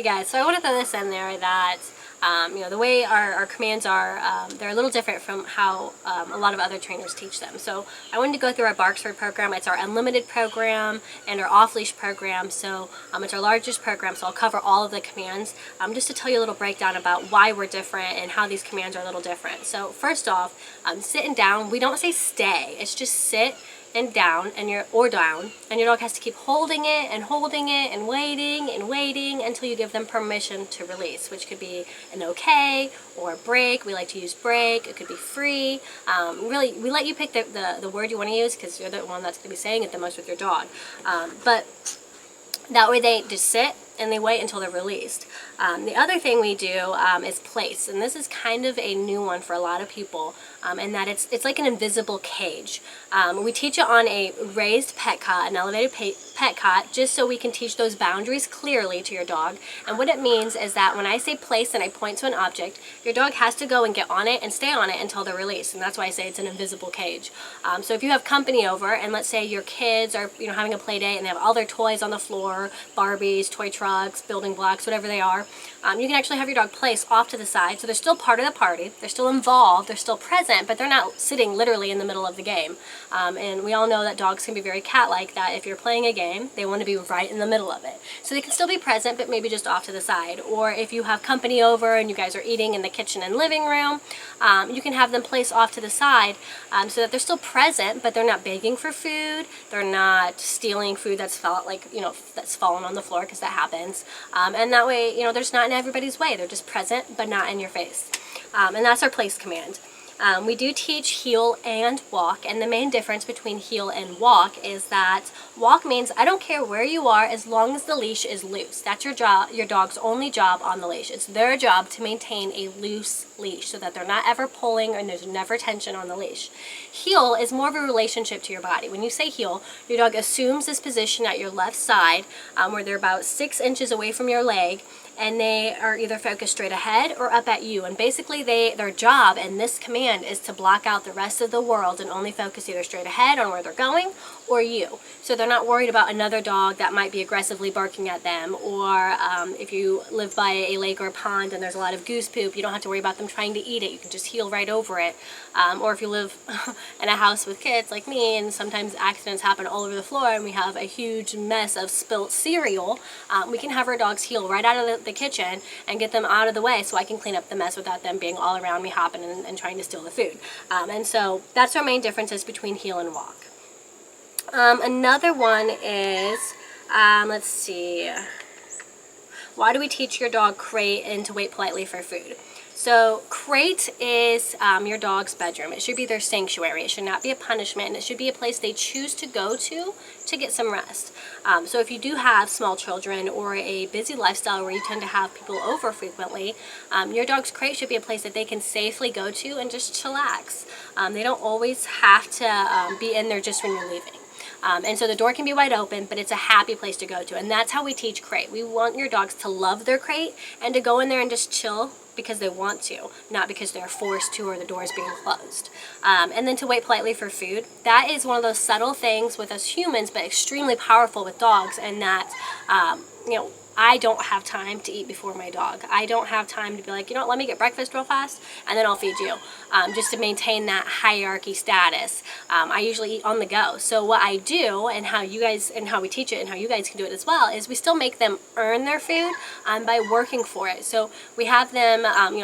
Hey guys, so I want to throw this in there that the way our commands are, they're a little different from how a lot of other trainers teach them. So I wanted to go through our Barksford program. It's our unlimited program and our off-leash program. So it's our largest program, so I'll cover all of the commands just to tell you a little breakdown about why we're different and how these commands are a little different. So first off, sitting down, we don't say stay. It's just sit and down, and your dog has to keep holding it and waiting until you give them permission to release, which could be an okay or a break. We like to use break. It could be free. Really, we let you pick the word you want to use because you're the one that's going to be saying it the most with your dog. But that way they just sit and they wait until they're released. The other thing we do is place, and this is kind of a new one for a lot of people, in that it's like an invisible cage. We teach it on a raised pet cot, an elevated pet cot, just so we can teach those boundaries clearly to your dog. And what it means is that when I say place and I point to an object, your dog has to go and get on it and stay on it until they're released, and that's why I say it's an invisible cage. So if you have company over, and let's say your kids are having a play date and they have all their toys on the floor, Barbies, toy trucks, building blocks, whatever they are, you can actually have your dog place off to the side, so they're still part of the party, they're still involved, they're still present, but they're not sitting literally in the middle of the game. And we all know that dogs can be very cat-like, that if you're playing a game, they want to be right in the middle of it. So they can still be present, but maybe just off to the side. Or if you have company over and you guys are eating in the kitchen and living room, you can have them place off to the side so that they're still present, but they're not begging for food, they're not stealing food that's that's fallen on the floor, because that happens. And that way, they're just not in everybody's way. They're just present, but not in your face. And that's our place command. We do teach heel and walk, and the main difference between heel and walk is that walk means I don't care where you are as long as the leash is loose. That's your dog's only job on the leash. It's their job to maintain a loose leash so that they're not ever pulling and there's never tension on the leash. Heel is more of a relationship to your body. When you say heel, your dog assumes this position at your left side where they're about 6 inches away from your leg, and they are either focused straight ahead or up at you. And basically their job in this command is to block out the rest of the world and only focus either straight ahead on where they're going or you. So they're not worried about another dog that might be aggressively barking at them, or if you live by a lake or a pond and there's a lot of goose poop, you don't have to worry about them trying to eat it. You can just heel right over it. Or if you live in a house with kids like me, and sometimes accidents happen all over the floor and we have a huge mess of spilt cereal, we can have our dogs heel right out of the kitchen and get them out of the way so I can clean up the mess without them being all around me hopping and trying to steal the food. And so that's our main differences between heel and walk. Another one is, let's see, why do we teach your dog crate and to wait politely for food? So crate is your dog's bedroom. It should be their sanctuary. It should not be a punishment, and it should be a place they choose to go to get some rest. So if you do have small children or a busy lifestyle where you tend to have people over frequently, your dog's crate should be a place that they can safely go to and just chillax. They don't always have to be in there just when you're leaving. And so the door can be wide open, but it's a happy place to go to. And that's how we teach crate. We want your dogs to love their crate and to go in there and just chill because they want to, not because they're forced to or the door is being closed. And then to wait politely for food. That is one of those subtle things with us humans, but extremely powerful with dogs, and that, I don't have time to eat before my dog. I don't have time to be like, let me get breakfast real fast and then I'll feed you, just to maintain that hierarchy status. I usually eat on the go. So what I do, and how we teach it and how you guys can do it as well, is we still make them earn their food by working for it. So we have them,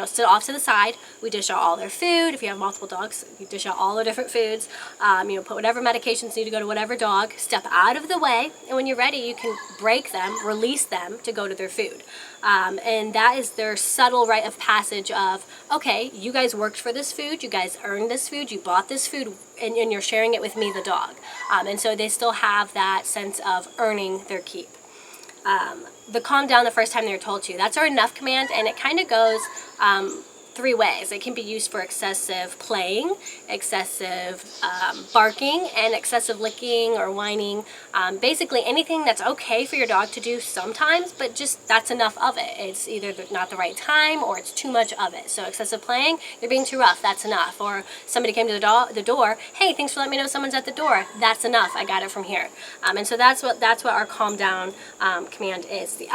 sit off to the side. We dish out all their food. If you have multiple dogs, you dish out all their different foods. Put whatever medications need to go to whatever dog. Step out of the way, and when you're ready, you can break them, release them to go to their food. And that is their subtle rite of passage of, okay, you guys worked for this food, you guys earned this food, you bought this food, and you're sharing it with me, the dog. And so they still have that sense of earning their keep. The calm down the first time they're told to, that's our enough command, and it kind of goes 3 ways. It can be used for excessive playing, excessive barking, and excessive licking or whining. Basically anything that's okay for your dog to do sometimes, but just that's enough of it. It's either not the right time or it's too much of it. So excessive playing, you're being too rough, that's enough. Or somebody came to the door, hey, thanks for letting me know someone's at the door. That's enough, I got it from here. And so that's what our calm down command is. The